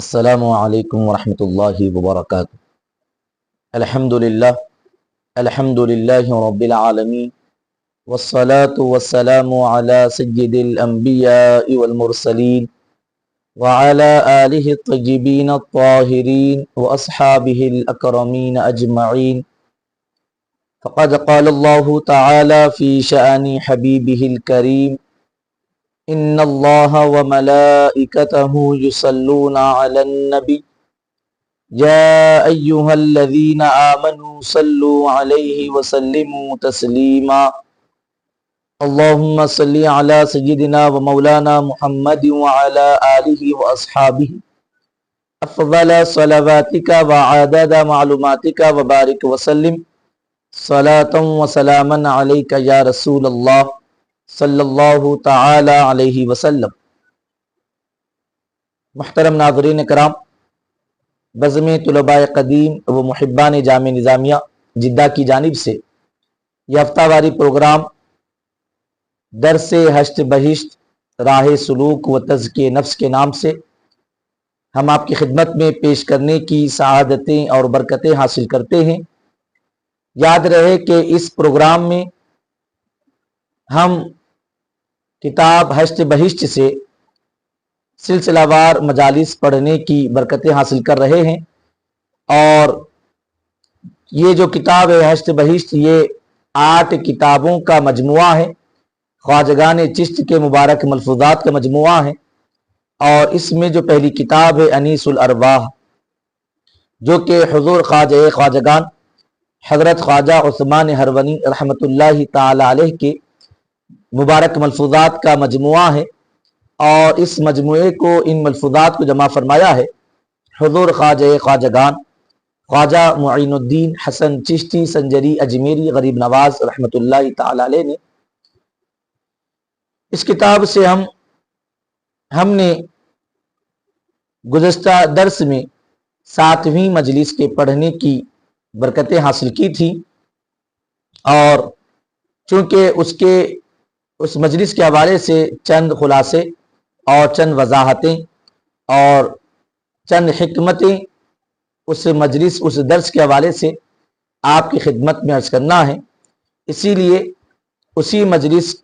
السلام علیکم ورحمۃ اللہ وبرکاتہ۔ الحمدللہ رب العالمین والصلاة والسلام علی سید الانبیاء والمرسلین وعلی آلہ الطیبین الطاہرین واصحابہ الاکرمین اجمعین۔ فقد قال اللہ تعالی فی شأن حبیبہ الکریم ان اللہ وملائکتہ یصلون علی النبی یا ایہا الذین آمنوا صلوا علیہ وسلموا تسلیما۔ اللہم صلی علی سیدنا و مولانا محمد وعلی آلہ واصحابہ افضل صلواتک وعدد معلوماتک وبارک وسلم صلاۃ وسلاما علیک یا رسول اللہ صلی اللہ تعالی علیہ وسلم۔ محترم ناظرین کرام، بزم طلباء قدیم و محبان جامع نظامیہ جدہ کی جانب سے یہ ہفتہ واری پروگرام درس ہشت بہشت راہ سلوک و تزکیہ نفس کے نام سے ہم آپ کی خدمت میں پیش کرنے کی سعادتیں اور برکتیں حاصل کرتے ہیں۔ یاد رہے کہ اس پروگرام میں ہم کتاب ہشت بہشت سے سلسلہ وار مجالس پڑھنے کی برکتیں حاصل کر رہے ہیں، اور یہ جو کتاب ہے ہشت بہشت یہ 8 کتابوں کا مجموعہ ہے، خواجگان چشت کے مبارک ملفوظات کا مجموعہ ہے۔ اور اس میں جو پہلی کتاب ہے انیس الارواح، جو کہ حضور خواجہ خواجگان حضرت خواجہ عثمان ہرونی رحمۃ اللہ تعالی علیہ کے مبارک ملفوظات کا مجموعہ ہے، اور اس مجموعے کو ان ملفوظات کو جمع فرمایا ہے حضور خواجہ خواجگان خواجہ معین الدین حسن چشتی سنجری اجمیری غریب نواز رحمۃ اللہ تعالی علیہ نے۔ اس کتاب سے ہم نے گزشتہ درس میں 7ویں مجلس کے پڑھنے کی برکتیں حاصل کی تھی، اور چونکہ اس مجلس کے حوالے سے چند خلاصے اور چند وضاحتیں اور چند حکمتیں اس مجلس اس درس کے حوالے سے آپ کی خدمت میں عرض کرنا ہے، اسی لیے اسی مجلس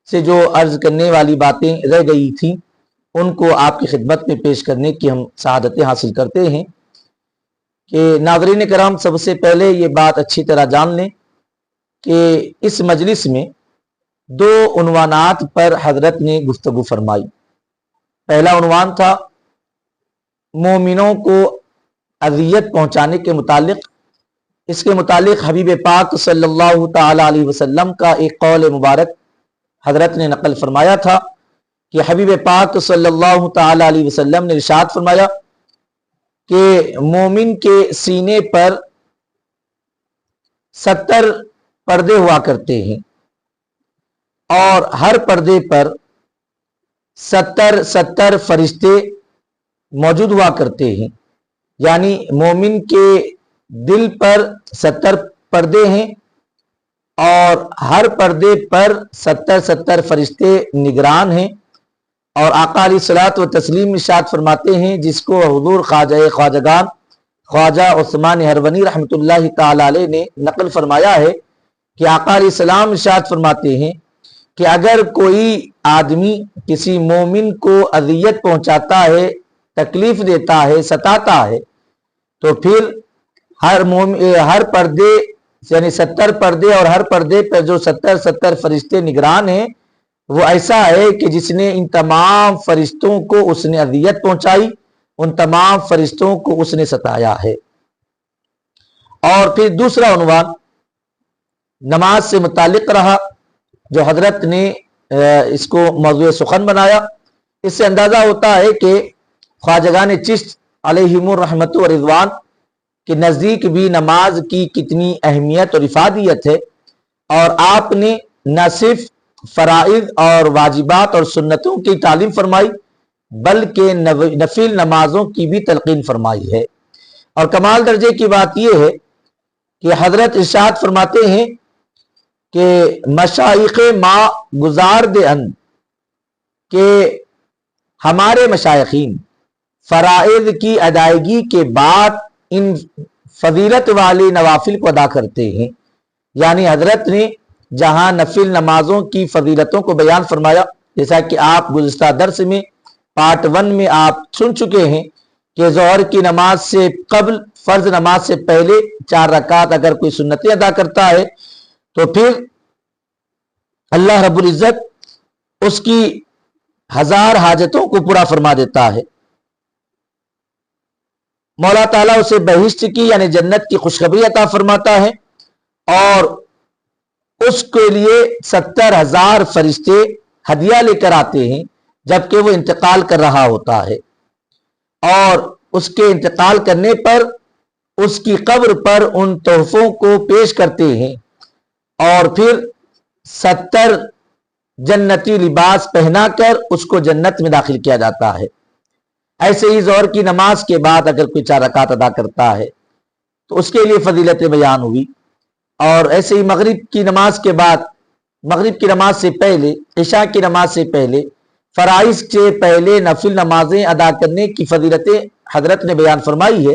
سے جو عرض کرنے والی باتیں رہ گئی تھیں ان کو آپ کی خدمت میں پیش کرنے کی ہم سعادتیں حاصل کرتے ہیں۔ کہ ناظرین کرام، سب سے پہلے یہ بات اچھی طرح جان لیں کہ اس مجلس میں 2 عنوانات پر حضرت نے گفتگو فرمائی۔ پہلا عنوان تھا مومنوں کو اذیت پہنچانے کے متعلق۔ اس کے متعلق حبیب پاک صلی اللہ تعالی علیہ وسلم کا ایک قول مبارک حضرت نے نقل فرمایا تھا کہ حبیب پاک صلی اللہ تعالی علیہ وسلم نے ارشاد فرمایا کہ مومن کے سینے پر 70 پردے ہوا کرتے ہیں، اور ہر پردے پر 70 فرشتے موجود ہوا کرتے ہیں، یعنی مومن کے دل پر 70 پردے ہیں، اور ہر پردے پر 70 فرشتے نگران ہیں۔ اور آقا علیہ الصلوۃ والتسلیم ارشاد فرماتے ہیں، جس کو حضور خواجہ خواجگان خواجہ عثمان ہرونی رحمۃ اللہ تعالی علیہ نے نقل فرمایا ہے کہ آقا علیہ السلام ارشاد فرماتے ہیں کہ اگر کوئی آدمی کسی مومن کو اذیت پہنچاتا ہے، تکلیف دیتا ہے، ستاتا ہے، تو پھر ہر پردے یعنی 70 پردے اور ہر پردے پر جو 70 فرشتے نگران ہیں، وہ ایسا ہے کہ جس نے ان تمام فرشتوں کو اس نے اذیت پہنچائی، ان تمام فرشتوں کو اس نے ستایا ہے۔ اور پھر دوسرا عنوان نماز سے متعلق رہا، جو حضرت نے اس کو موضوع سخن بنایا۔ اس سے اندازہ ہوتا ہے کہ خواجگان چشت علیہم الرحمت و رضوان کے نزدیک بھی نماز کی کتنی اہمیت اور افادیت ہے، اور آپ نے نہ صرف فرائض اور واجبات اور سنتوں کی تعلیم فرمائی بلکہ نفل نمازوں کی بھی تلقین فرمائی ہے۔ اور کمال درجے کی بات یہ ہے کہ حضرت ارشاد فرماتے ہیں کہ مشائخ ما گزار دے ان کہ ہمارے مشائخین فرائض کی ادائیگی کے بعد ان فضیلت والے نوافل کو ادا کرتے ہیں۔ یعنی حضرت نے جہاں نفل نمازوں کی فضیلتوں کو بیان فرمایا، جیسا کہ آپ گزشتہ درس میں پارٹ 1 میں آپ سن چکے ہیں کہ ظہر کی نماز سے قبل، فرض نماز سے پہلے 4 رکعت اگر کوئی سنتیں ادا کرتا ہے تو پھر اللہ رب العزت اس کی 1000 حاجتوں کو پورا فرما دیتا ہے۔ مولا تعالیٰ اسے بہشت کی یعنی جنت کی خوشخبری عطا فرماتا ہے، اور اس کے لیے 70,000 فرشتے ہدیہ لے کر آتے ہیں جبکہ وہ انتقال کر رہا ہوتا ہے، اور اس کے انتقال کرنے پر اس کی قبر پر ان تحفوں کو پیش کرتے ہیں، اور پھر 70 جنتی لباس پہنا کر اس کو جنت میں داخل کیا جاتا ہے۔ ایسے ہی ظہر کی نماز کے بعد اگر کوئی 4 رکعت ادا کرتا ہے تو اس کے لیے فضیلتیں بیان ہوئی، اور ایسے ہی مغرب کی نماز کے بعد، مغرب کی نماز سے پہلے، عشاء کی نماز سے پہلے، فرائض سے پہلے نفل نمازیں ادا کرنے کی فضیلتیں حضرت نے بیان فرمائی ہے،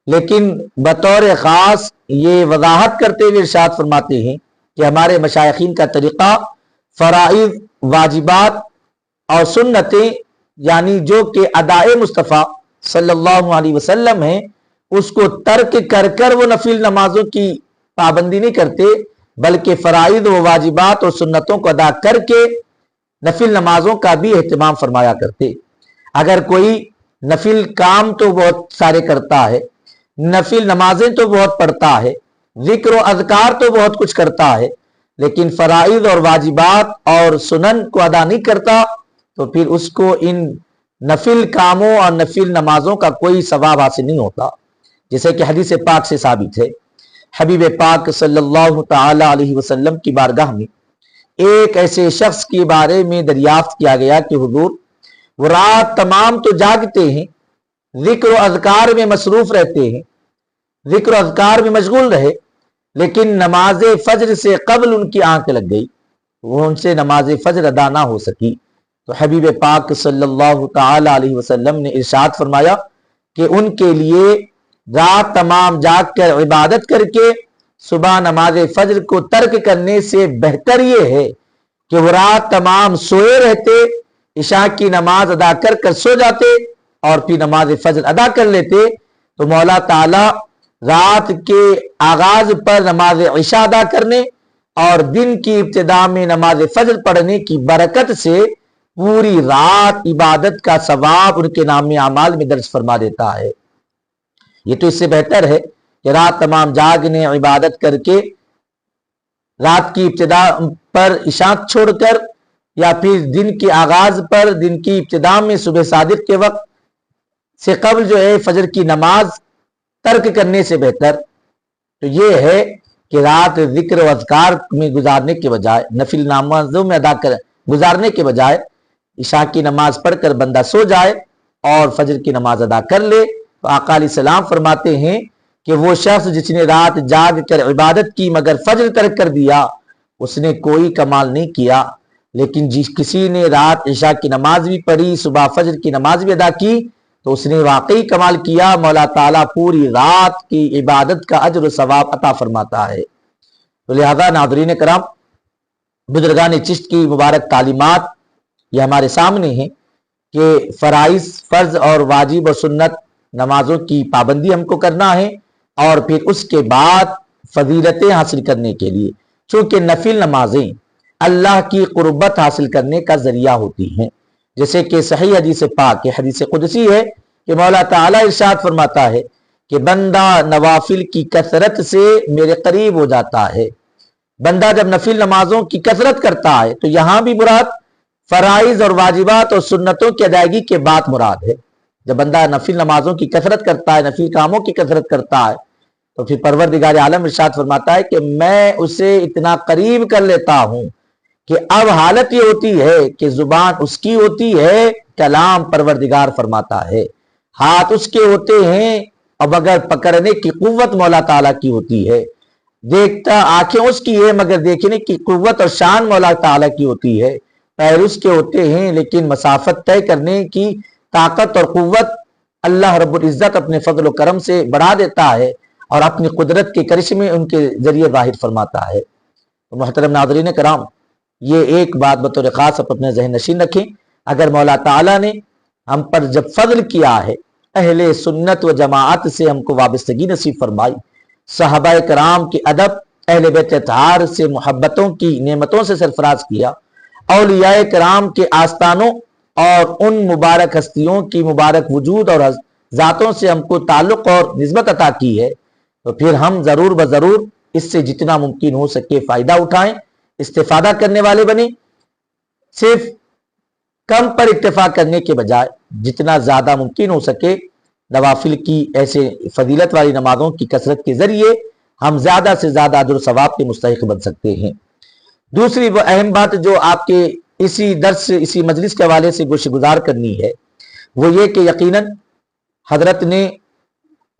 لیکن بطور خاص یہ وضاحت کرتے ہوئے ارشاد فرماتے ہیں کہ ہمارے مشائخین کا طریقہ فرائض، واجبات اور سنتیں یعنی جو کہ ادائے مصطفیٰ صلی اللہ علیہ وسلم ہیں اس کو ترک کر کر وہ نفل نمازوں کی پابندی نہیں کرتے، بلکہ فرائض و واجبات اور سنتوں کو ادا کر کے نفل نمازوں کا بھی اہتمام فرمایا کرتے۔ اگر کوئی نفل کام تو بہت سارے کرتا ہے، نفل نمازیں تو بہت پڑھتا ہے، ذکر و اذکار تو بہت کچھ کرتا ہے، لیکن فرائض اور واجبات اور سنن کو ادا نہیں کرتا تو پھر اس کو ان نفل کاموں اور نفل نمازوں کا کوئی ثواب حاصل نہیں ہوتا، جیسے کہ حدیث پاک سے ثابت ہے۔ حبیب پاک صلی اللہ تعالی علیہ وسلم کی بارگاہ میں ایک ایسے شخص کے بارے میں دریافت کیا گیا کہ حضور وہ رات تمام تو جاگتے ہیں، ذکر و اذکار میں مصروف رہتے ہیں، ذکر و اذکار میں مشغول رہے، لیکن نماز فجر سے قبل ان کی آنکھ لگ گئی، وہ ان سے نماز فجر ادا نہ ہو سکی۔ تو حبیب پاک صلی اللہ تعالی علیہ وسلم نے ارشاد فرمایا کہ ان کے لیے رات تمام جاگ کر عبادت کر کے صبح نماز فجر کو ترک کرنے سے بہتر یہ ہے کہ وہ رات تمام سوئے رہتے، عشاء کی نماز ادا کر کر سو جاتے اور پھر نماز فجر ادا کر لیتے، تو مولا تعالی رات کے آغاز پر نماز عشاء ادا کرنے اور دن کی ابتدا میں نماز فجر پڑھنے کی برکت سے پوری رات عبادت کا ثواب ان کے نام اعمال میں درج فرما دیتا ہے۔ یہ تو اس سے بہتر ہے کہ رات تمام جاگنے، عبادت کر کے رات کی ابتدا پر عشاء چھوڑ کر یا پھر دن کے آغاز پر دن کی ابتدا میں صبح صادق کے وقت سے قبل جو ہے فجر کی نماز ترک کرنے سے بہتر تو یہ ہے کہ رات ذکر و اذکار میں گزارنے کے بجائے، نفل نمازوں میں ادا کر گزارنے کے بجائے عشاء کی نماز پڑھ کر بندہ سو جائے اور فجر کی نماز ادا کر لے۔ تو آقا علیہ السلام فرماتے ہیں کہ وہ شخص جس نے رات جاگ کر عبادت کی مگر فجر ترک کر دیا اس نے کوئی کمال نہیں کیا، لیکن کسی نے رات عشاء کی نماز بھی پڑھی، صبح فجر کی نماز بھی ادا کی تو اس نے واقعی کمال کیا۔ مولا تعالیٰ پوری رات کی عبادت کا اجر و ثواب عطا فرماتا ہے۔ تو لہذا ناظرین کرام، بزرگان چشت کی مبارک تعلیمات یہ ہمارے سامنے ہیں کہ فرائض، فرض اور واجب و سنت نمازوں کی پابندی ہم کو کرنا ہے، اور پھر اس کے بعد فضیلتیں حاصل کرنے کے لیے، چونکہ نفل نمازیں اللہ کی قربت حاصل کرنے کا ذریعہ ہوتی ہیں، جیسے کہ صحیح حدیث پاک حدیث قدسی ہے کہ مولا تعالیٰ ارشاد فرماتا ہے کہ بندہ نوافل کی کثرت سے میرے قریب ہو جاتا ہے۔ بندہ جب نفل نمازوں کی کثرت کرتا ہے تو یہاں بھی مراد فرائض اور واجبات اور سنتوں کی ادائیگی کے بعد مراد ہے۔ جب بندہ نفل نمازوں کی کثرت کرتا ہے، نفل کاموں کی کثرت کرتا ہے تو پھر پروردگار عالم ارشاد فرماتا ہے کہ میں اسے اتنا قریب کر لیتا ہوں کہ اب حالت یہ ہوتی ہے کہ زبان اس کی ہوتی ہے، کلام پروردگار فرماتا ہے، ہاتھ اس کے ہوتے ہیں اور مگر پکڑنے کی قوت مولا تعالیٰ کی ہوتی ہے، دیکھتا آنکھیں اس کی ہے مگر دیکھنے کی قوت اور شان مولا تعالیٰ کی ہوتی ہے، پیر اس کے ہوتے ہیں لیکن مسافت طے کرنے کی طاقت اور قوت اللہ رب العزت اپنے فضل و کرم سے بڑھا دیتا ہے اور اپنی قدرت کے کرشمے ان کے ذریعے ظاہر فرماتا ہے۔ تو محترم ناظرین کرام، یہ ایک بات بطور خاص اپنے ذہن نشین رکھیں، اگر مولا تعالیٰ نے ہم پر جب فضل کیا ہے، اہل سنت و جماعت سے ہم کو وابستگی نصیب فرمائی، صحابہ کرام کے ادب، اہل بیت اطہار سے محبتوں کی نعمتوں سے سرفراز کیا، اولیاء کرام کے آستانوں اور ان مبارک ہستیوں کی مبارک وجود اور ذاتوں سے ہم کو تعلق اور نسبت عطا کی ہے، تو پھر ہم ضرور بضرور اس سے جتنا ممکن ہو سکے فائدہ اٹھائیں، استفادہ کرنے والے بنیں۔ صرف کم پر اکتفا کرنے کے بجائے جتنا زیادہ ممکن ہو سکے نوافل کی ایسے فضیلت والی نمازوں کی کثرت کے ذریعے ہم زیادہ سے زیادہ اجر و ثواب کے مستحق بن سکتے ہیں۔ دوسری وہ اہم بات جو آپ کے اسی درس اسی مجلس کے حوالے سے گوش گزار کرنی ہے، وہ یہ کہ یقیناً حضرت نے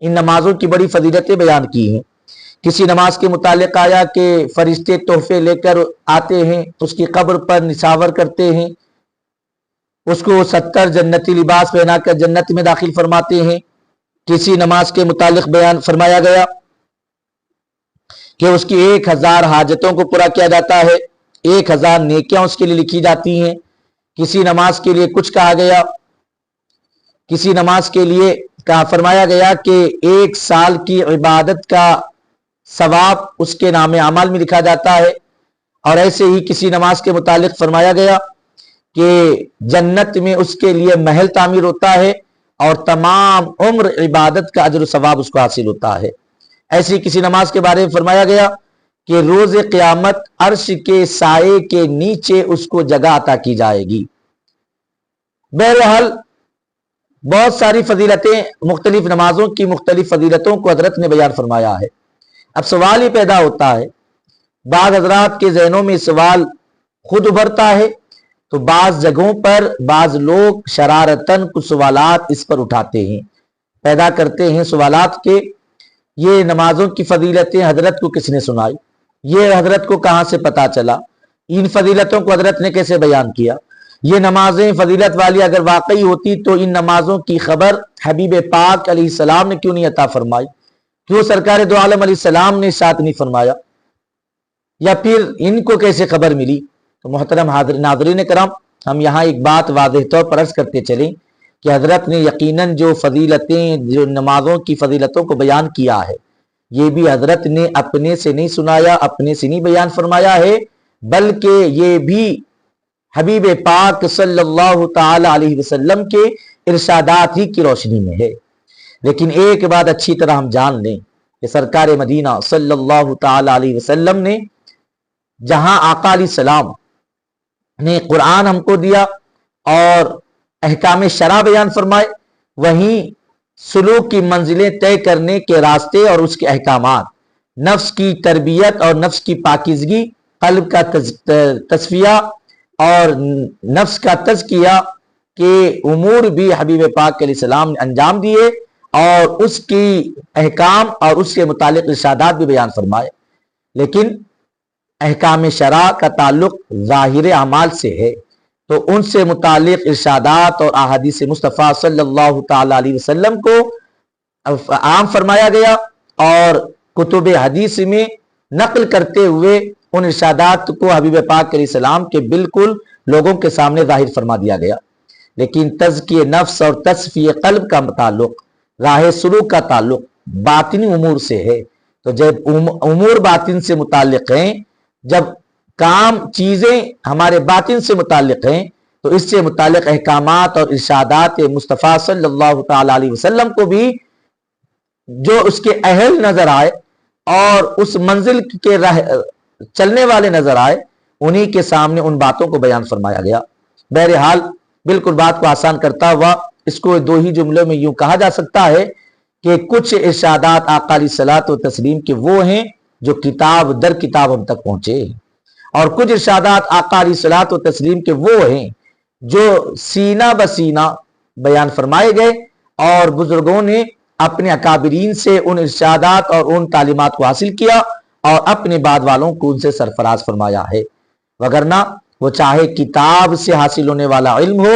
ان نمازوں کی بڑی فضیلتیں بیان کی ہیں۔ کسی نماز کے متعلق آیا کہ فرشتے تحفے لے کر آتے ہیں، اس کی قبر پر نشاور کرتے ہیں، اس کو 70 جنتی لباس پہنا کر جنت میں داخل فرماتے ہیں۔ کسی نماز کے متعلق بیان فرمایا گیا کہ اس کی 1000 حاجتوں کو پورا کیا جاتا ہے، 1000 نیکیاں اس کے لیے لکھی جاتی ہیں۔ کسی نماز کے لیے کچھ کہا گیا، کسی نماز کے لیے فرمایا گیا کہ 1 سال کی عبادت کا ثواب اس کے نام اعمال میں لکھا جاتا ہے، اور ایسے ہی کسی نماز کے متعلق فرمایا گیا کہ جنت میں اس کے لیے محل تعمیر ہوتا ہے اور تمام عمر عبادت کا اجر و ثواب اس کو حاصل ہوتا ہے۔ ایسی کسی نماز کے بارے میں فرمایا گیا کہ روز قیامت عرش کے سائے کے نیچے اس کو جگہ عطا کی جائے گی۔ بہرحال بہت ساری فضیلتیں، مختلف نمازوں کی مختلف فضیلتوں کو حضرت نے بیان فرمایا ہے۔ اب سوال ہی پیدا ہوتا ہے، بعض حضرات کے ذہنوں میں سوال خود ابھرتا ہے، تو بعض جگہوں پر بعض لوگ شرارتاً کچھ سوالات اس پر اٹھاتے ہیں، پیدا کرتے ہیں سوالات کے یہ نمازوں کی فضیلتیں حضرت کو کس نے سنائی، یہ حضرت کو کہاں سے پتا چلا، ان فضیلتوں کو حضرت نے کیسے بیان کیا، یہ نمازیں فضیلت والی اگر واقعی ہوتی تو ان نمازوں کی خبر حبیب پاک علیہ السلام نے کیوں نہیں عطا فرمائی، کیوں سرکار دو عالم علیہ السلام نے ارشاد نہیں فرمایا، یا پھر ان کو کیسے خبر ملی۔ تو محترم ناظرین کرام، ہم یہاں ایک بات واضح طور پر عرض کرتے چلیں کہ حضرت نے یقیناً جو فضیلتیں، جو نمازوں کی فضیلتوں کو بیان کیا ہے، یہ بھی حضرت نے اپنے سے نہیں سنایا، اپنے سے نہیں بیان فرمایا ہے، بلکہ یہ بھی حبیب پاک صلی اللہ تعالی علیہ وسلم کے ارشادات ہی کی روشنی میں ہے۔ لیکن ایک بات اچھی طرح ہم جان لیں کہ سرکار مدینہ صلی اللہ تعالی علیہ وسلم نے جہاں آقا علیہ السلام نے قرآن ہم کو دیا اور احکام شرع بیان فرمائے، وہیں سلوک کی منزلیں طے کرنے کے راستے اور اس کے احکامات، نفس کی تربیت اور نفس کی پاکیزگی، قلب کا تصفیہ اور نفس کا تزکیہ کے امور بھی حبیب پاک علیہ السلام نے انجام دیے اور اس کی احکام اور اس کے متعلق ارشادات بھی بیان فرمائے۔ لیکن احکام شرع کا تعلق ظاہر اعمال سے ہے، تو ان سے متعلق ارشادات اور احادیث مصطفیٰ صلی اللہ تعالی علیہ وسلم کو عام فرمایا گیا اور کتب حدیث میں نقل کرتے ہوئے ان ارشادات کو حبیب پاک علیہ السلام کے بالکل لوگوں کے سامنے ظاہر فرما دیا گیا۔ لیکن تزکیہ نفس اور تصفیہ قلب کا تعلق، راہ سلوک کا تعلق باطنی امور سے ہے، تو جب امور باطن سے متعلق ہیں، جب کام چیزیں ہمارے باطن سے متعلق ہیں، تو اس سے متعلق احکامات اور ارشادات مصطفیٰ صلی اللہ تعالی علیہ وسلم کو بھی جو اس کے اہل نظر آئے اور اس منزل کے راہ چلنے والے نظر آئے، انہی کے سامنے ان باتوں کو بیان فرمایا گیا۔ بہرحال بالکل بات کو آسان کرتا ہوا اس کو 2 ہی جملوں میں یوں کہا جا سکتا ہے کہ کچھ ارشادات آقا علیہ الصلوۃ والتسلیم کے وہ ہیں جو کتاب در کتاب ہم تک پہنچے، اور کچھ ارشادات آقا علیہ الصلوۃ والتسلیم کے وہ ہیں جو سینہ بسینہ بیان فرمائے گئے اور بزرگوں نے اپنے اکابرین سے ان ارشادات اور ان تعلیمات کو حاصل کیا اور اپنے بعد والوں کو ان سے سرفراز فرمایا ہے۔ وگرنہ وہ چاہے کتاب سے حاصل ہونے والا علم ہو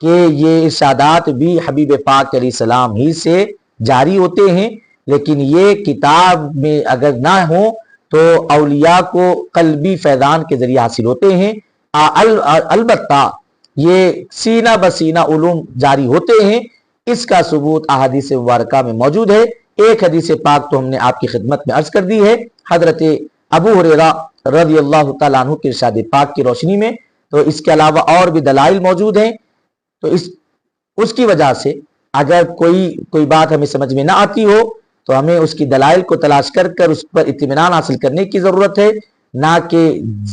کہ یہ ارشادات بھی حبیب پاک علیہ السلام ہی سے جاری ہوتے ہیں، لیکن یہ کتاب میں اگر نہ ہو تو اولیاء کو قلبی فیضان کے ذریعے حاصل ہوتے ہیں۔ البتہ یہ سینہ بسینہ علوم جاری ہوتے ہیں، اس کا ثبوت احادیث مبارکہ میں موجود ہے۔ ایک حدیث پاک تو ہم نے آپ کی خدمت میں عرض کر دی ہے، حضرت ابو ہریرہ رضی اللہ تعالیٰ عنہ کے ارشاد پاک کی روشنی میں، تو اس کے علاوہ اور بھی دلائل موجود ہیں۔ تو اس کی وجہ سے اگر کوئی بات ہمیں سمجھ میں نہ آتی ہو تو ہمیں اس کی دلائل کو تلاش کر اس پر اطمینان حاصل کرنے کی ضرورت ہے، نہ کہ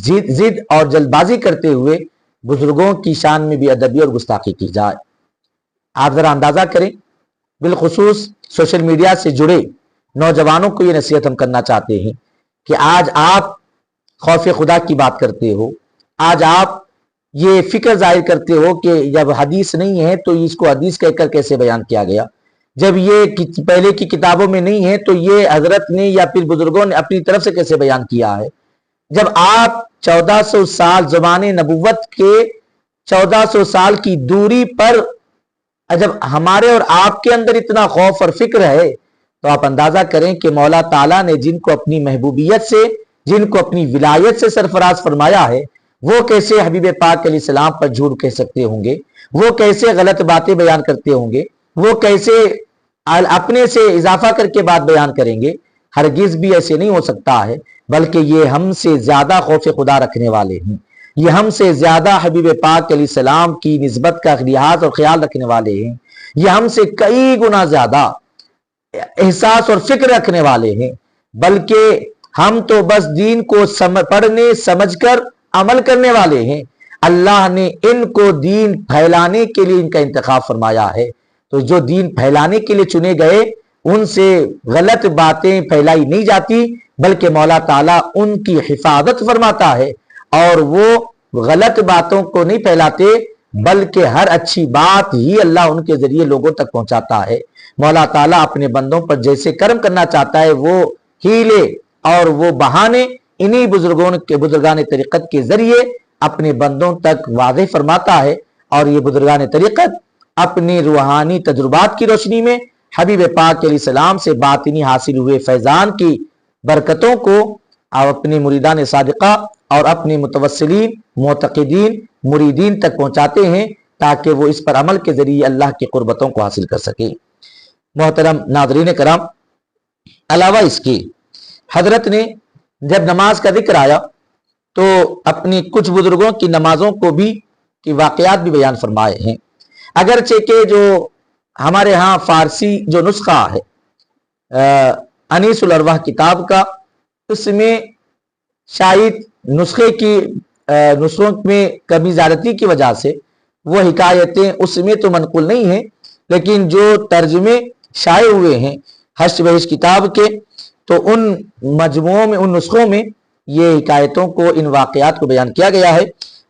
ضد اور جلد بازی کرتے ہوئے بزرگوں کی شان میں بے ادبی اور گستاخی کی جائے۔ آپ ذرا اندازہ کریں، بالخصوص سوشل میڈیا سے جڑے نوجوانوں کو یہ نصیحت ہم کرنا چاہتے ہیں کہ آج آپ خوف خدا کی بات کرتے ہو، آج آپ یہ فکر ظاہر کرتے ہو کہ جب حدیث نہیں ہے تو اس کو حدیث کہہ کر کیسے بیان کیا گیا، جب یہ پہلے کی کتابوں میں نہیں ہے تو یہ حضرت نے یا پھر بزرگوں نے اپنی طرف سے کیسے بیان کیا ہے۔ جب آپ 1400 سال زمان نبوت کے 1400 سال کی دوری پر جب ہمارے اور آپ کے اندر اتنا خوف اور فکر ہے، تو آپ اندازہ کریں کہ مولا تعالیٰ نے جن کو اپنی محبوبیت سے، جن کو اپنی ولایت سے سرفراز فرمایا ہے، وہ کیسے حبیب پاک علیہ السلام پر جھوٹ کہہ سکتے ہوں گے، وہ کیسے غلط باتیں بیان کرتے ہوں گے، وہ کیسے اپنے سے اضافہ کر کے بات بیان کریں گے؟ ہرگز بھی ایسے نہیں ہو سکتا ہے، بلکہ یہ ہم سے زیادہ خوف خدا رکھنے والے ہیں، یہ ہم سے زیادہ حبیب پاک علیہ السلام کی نسبت کا لحاظ اور خیال رکھنے والے ہیں، یہ ہم سے کئی گنا زیادہ احساس اور فکر رکھنے والے ہیں، بلکہ ہم تو بس دین کو پڑھنے سمجھ کر عمل کرنے والے ہیں۔ اللہ نے ان کو دین پھیلانے کے لیے ان کا انتخاب فرمایا ہے، تو جو دین پھیلانے کے لیے چنے گئے ان سے غلط باتیں پھیلائی نہیں جاتی، بلکہ مولا تعالیٰ ان کی حفاظت فرماتا ہے، اور وہ غلط باتوں کو نہیں پھیلاتے، بلکہ ہر اچھی بات ہی اللہ ان کے ذریعے لوگوں تک پہنچاتا ہے۔ مولا تعالیٰ اپنے بندوں پر جیسے کرم کرنا چاہتا ہے، وہ ہیلے اور وہ بہانے انہی بزرگان طریقت کے ذریعے اپنے بندوں تک واضح فرماتا ہے، اور یہ بزرگان طریقت اپنی روحانی تجربات کی روشنی میں حبیب پاک علیہ السلام سے باطنی حاصل ہوئے فیضان کی برکتوں کو اپنے مریدان صادقہ اور اپنے متوسلین، معتقدین، مریدین تک پہنچاتے ہیں، تاکہ وہ اس پر عمل کے ذریعے اللہ کی قربتوں کو حاصل کر سکے۔ محترم ناظرین کرام، علاوہ اس کے حضرت نے جب نماز کا ذکر آیا تو اپنی کچھ بزرگوں کی نمازوں کو بھی کی واقعات بھی بیان فرمائے ہیں، اگرچہ کہ جو ہمارے ہاں فارسی جو نسخہ ہے انیس الارواح کتاب کا، اس میں شاید نسخوں میں کمی زیادتی کی وجہ سے وہ حکایتیں اس میں تو منقول نہیں ہیں، لیکن جو ترجمے شائع ہوئے ہیں حشر بہشت کتاب کے، تو ان مجموعوں میں، ان نسخوں میں یہ حکایتوں کو، ان واقعات کو بیان کیا گیا ہے،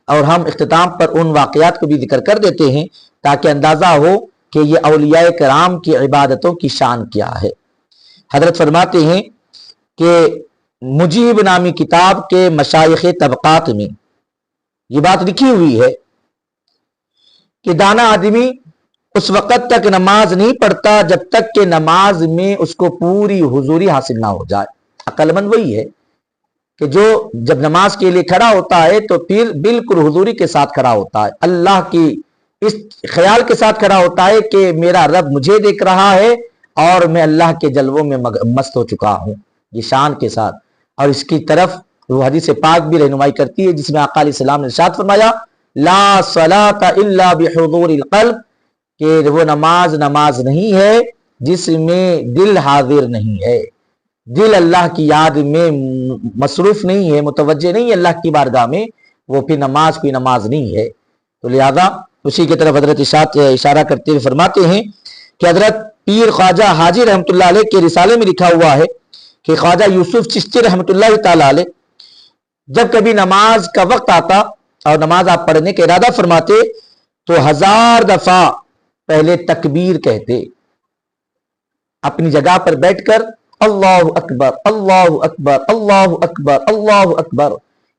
اور ہم اختتام پر ان واقعات کو بھی ذکر کر دیتے ہیں تاکہ اندازہ ہو کہ یہ اولیاء کرام کی عبادتوں کی شان کیا ہے۔ حضرت فرماتے ہیں کہ مجیب نامی کتاب کے مشایخ طبقات میں یہ بات لکھی ہوئی ہے کہ دانا آدمی اس وقت تک نماز نہیں پڑھتا جب تک کہ نماز میں اس کو پوری حضوری حاصل نہ ہو جائے۔ عقل مند وہی ہے کہ جو جب نماز کے لیے کھڑا ہوتا ہے تو پھر بالکل حضوری کے ساتھ کھڑا ہوتا ہے، اللہ کی اس خیال کے ساتھ کھڑا ہوتا ہے کہ میرا رب مجھے دیکھ رہا ہے اور میں اللہ کے جلووں میں مست ہو چکا ہوں، یہ شان کے ساتھ۔ اور اس کی طرف وہ حدیث پاک بھی رہنمائی کرتی ہے جس میں آقا علیہ السلام نے ارشاد فرمایا لا صلاۃ الا بحضور القلب، کہ وہ نماز نہیں ہے جس میں دل حاضر نہیں ہے، دل اللہ کی یاد میں مصروف نہیں ہے، متوجہ نہیں ہے اللہ کی بارگاہ میں، وہ پھر نماز کوئی نماز نہیں ہے۔ تو لہذا اسی کی طرف حضرت اشارہ کرتے ہوئے فرماتے ہیں کہ حضرت پیر خواجہ حاجی رحمۃ اللہ علیہ کے رسالے میں لکھا ہوا ہے کہ خواجہ یوسف چشتی رحمۃ اللہ تعالی علیہ جب کبھی نماز کا وقت آتا اور نماز آپ پڑھنے کا ارادہ فرماتے تو 1000 دفعہ پہلے تکبیر کہتے، اپنی جگہ پر بیٹھ کر اللہ اکبر اللہ اکبر اللہ اکبر اللہ اکبر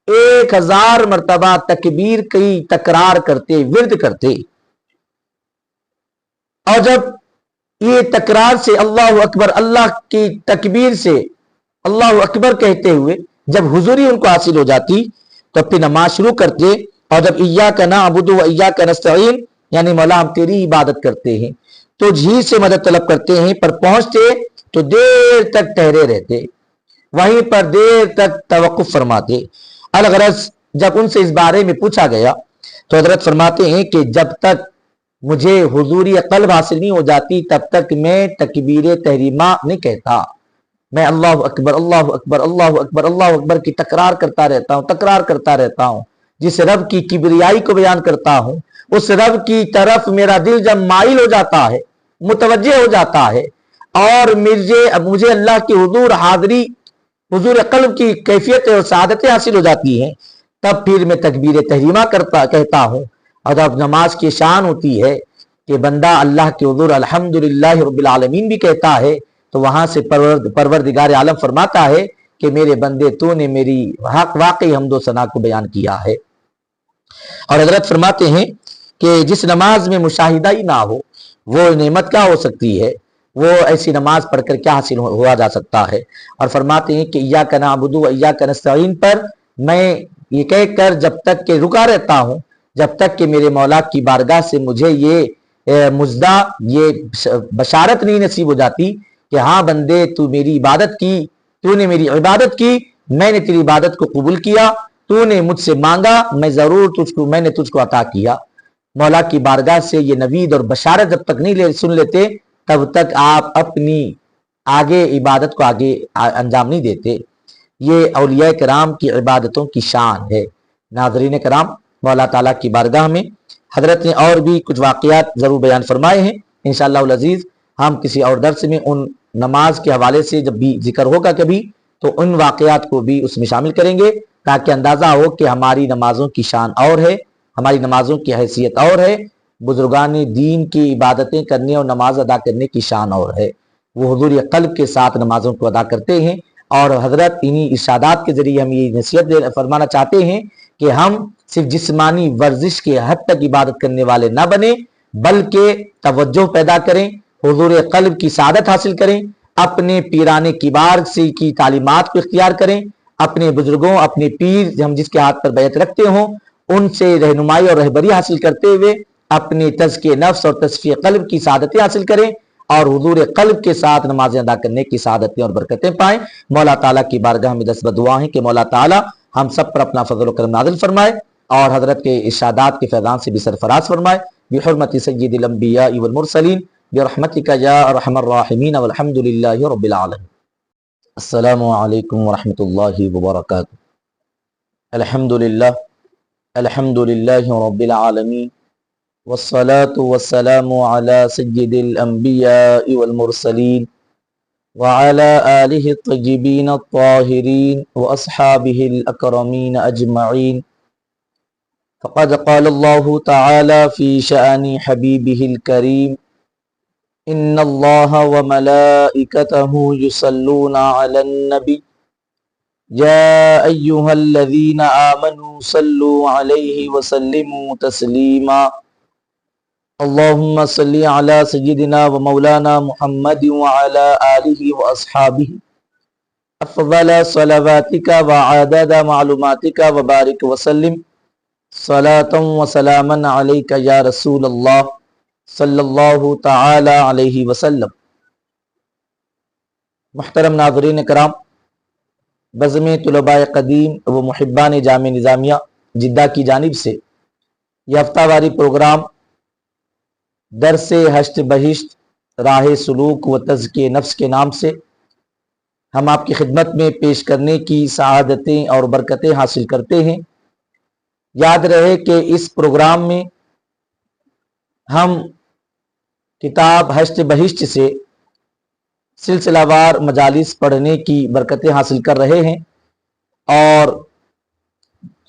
1000 مرتبہ تکبیر کی تکرار کرتے، ورد کرتے، اور جب یہ تکرار سے اللہ اکبر، اللہ کی تکبیر سے اللہ اکبر کہتے ہوئے جب حضوری ان کو حاصل ہو جاتی تو پھر نماز شروع کرتے، اور جب ایاک نعبد و ایاک نستعین یعنی مولا ہم تیری عبادت کرتے ہیں تو جھی سے مدد طلب کرتے ہیں، پر پہنچتے تو دیر تک ٹھہرے رہتے، وہیں پر دیر تک توقف فرماتے۔ الغرض جب ان سے اس بارے میں پوچھا گیا تو حضرت فرماتے ہیں کہ جب تک مجھے حضوری قلب حاصل نہیں ہو جاتی تب تک میں تکبیر تحریمہ نہیں کہتا، میں اللہ اکبر اللہ اکبر اللہ اکبر اللہ اکبر کی تکرار کرتا رہتا ہوں، جس رب کی کبریائی کو بیان کرتا ہوں، اس رب کی طرف میرا دل جب مائل ہو جاتا ہے، متوجہ ہو جاتا ہے، اور مجھے اللہ کی حضور حاضری، حضور قلب کی کیفیت اور سعادتیں حاصل ہو جاتی ہیں، تب پھر میں تکبیر تحریمہ کہتا ہوں۔ اور جب نماز کی شان ہوتی ہے کہ بندہ اللہ کے حضور الحمدللہ رب العالمین بھی کہتا ہے تو وہاں سے پروردگار عالم فرماتا ہے کہ میرے بندے تو نے میری حق واقعی حمد و ثنا کو بیان کیا ہے۔ اور حضرت فرماتے ہیں کہ جس نماز میں مشاہدہ ہی نہ ہو وہ نعمت کیا ہو سکتی ہے، وہ ایسی نماز پڑھ کر کیا حاصل ہوا جا سکتا ہے۔ اور فرماتے ہیں کہ ایاک نعبد و ایاک نستعین پر میں یہ کہہ کر جب تک کہ رکا رہتا ہوں، جب تک کہ میرے مولا کی بارگاہ سے مجھے یہ مجدہ، یہ بشارت نہیں نصیب ہو جاتی کہ ہاں بندے تو میری عبادت کی، تو نے میری عبادت کی، میں نے تیری عبادت کو قبول کیا، تو نے مجھ سے مانگا، میں نے تجھ کو عطا کیا۔ مولا کی بارگاہ سے یہ نوید اور بشارت جب تک نہیں سن لیتے تب تک آپ اپنی آگے عبادت کو آگے انجام نہیں دیتے۔ یہ اولیاء کرام کی عبادتوں کی شان ہے۔ ناظرین کرام، مولا تعالیٰ کی بارگاہ میں حضرت نے اور بھی کچھ واقعات ضرور بیان فرمائے ہیں، انشاءاللہ العزیز ہم کسی اور درس میں ان نماز کے حوالے سے جب بھی ذکر ہوگا کبھی تو ان واقعات کو بھی اس میں شامل کریں گے تاکہ اندازہ ہو کہ ہماری نمازوں کی شان اور ہے، ہماری نمازوں کی حیثیت اور ہے، بزرگان دین کی عبادتیں کرنے اور نماز ادا کرنے کی شان اور ہے۔ وہ حضور قلب کے ساتھ نمازوں کو ادا کرتے ہیں، اور حضرت انہی ارشادات کے ذریعے ہم یہ نصیحت فرمانا چاہتے ہیں کہ ہم صرف جسمانی ورزش کے حد تک عبادت کرنے والے نہ بنیں، بلکہ توجہ پیدا کریں، حضور قلب کی سعادت حاصل کریں، اپنے پیرانے کبار سے کی تعلیمات کو اختیار کریں، اپنے بزرگوں، اپنے پیر ہم جس کے ہاتھ پر بیعت رکھتے ہوں ان سے رہنمائی اور رہبری حاصل کرتے ہوئے اپنے تزکیہ نفس اور تصفیہ قلب کی سعادتیں حاصل کریں، اور حضور قلب کے ساتھ نمازیں ادا کرنے کی سعادتیں اور برکتیں پائیں۔ مولا تعالیٰ کی بارگاہ میں دست بدعا ہیں کہ مولا تعالیٰ ہم سب پر اپنا فضل و کرم نازل فرمائے اور حضرت کے ارشادات کے فیضان سے بھی سرفراز فرمائے، بحرمت سید الانبیاء والمرسلین برحمتک یا ارحم الراحمین والحمد للہ رب العالمین۔ السلام علیکم ورحمۃ اللہ وبرکاتہ۔ الحمدللہ رب العالمین والصلاة والسلام على سید الانبیاء والمرسلین وعلى آلہ الطیبین الطاہرین واصحابہ الاکرمین اجمعین۔ فقد قال اللہ تعالی فی شأن حبیبہ الکریم ان اللہ وملائکتہ یصلون علی النبی یا ایہا الذین آمنوا صلوا علیہ وسلموا تسلیما۔ اللہم صلی علی سیدنا و مولانا محمد وعلی آلہ واصحابہ افضل صلواتک وعدد معلوماتک وبارک وسلم صلاۃ و سلاما علیک یا رسول اللہ صلی اللہ تعالی علیہ وسلم۔ محترم ناظرین کرام، بزم طلباء قدیم و محبان جامع نظامیہ جدہ کی جانب سے یہ ہفتہ واری پروگرام درس حشت بہشت راہ سلوک و تزکیہ نفس کے نام سے ہم آپ کی خدمت میں پیش کرنے کی سعادتیں اور برکتیں حاصل کرتے ہیں۔ یاد رہے کہ اس پروگرام میں ہم کتاب حشت بہشت سے سلسلہ وار مجالس پڑھنے کی برکتیں حاصل کر رہے ہیں، اور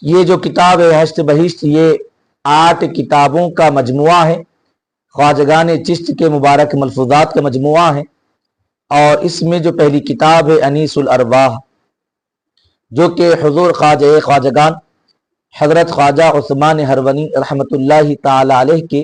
یہ جو کتاب ہے حشت بہشت یہ 8 کتابوں کا مجموعہ ہے، خواجگان چشت کے مبارک ملفوظات کا مجموعہ ہے، اور اس میں جو پہلی کتاب ہے انیس الارواح جو کہ حضور خواجگان حضرت خواجہ عثمان ہرونی رحمۃ اللہ تعالی علیہ کے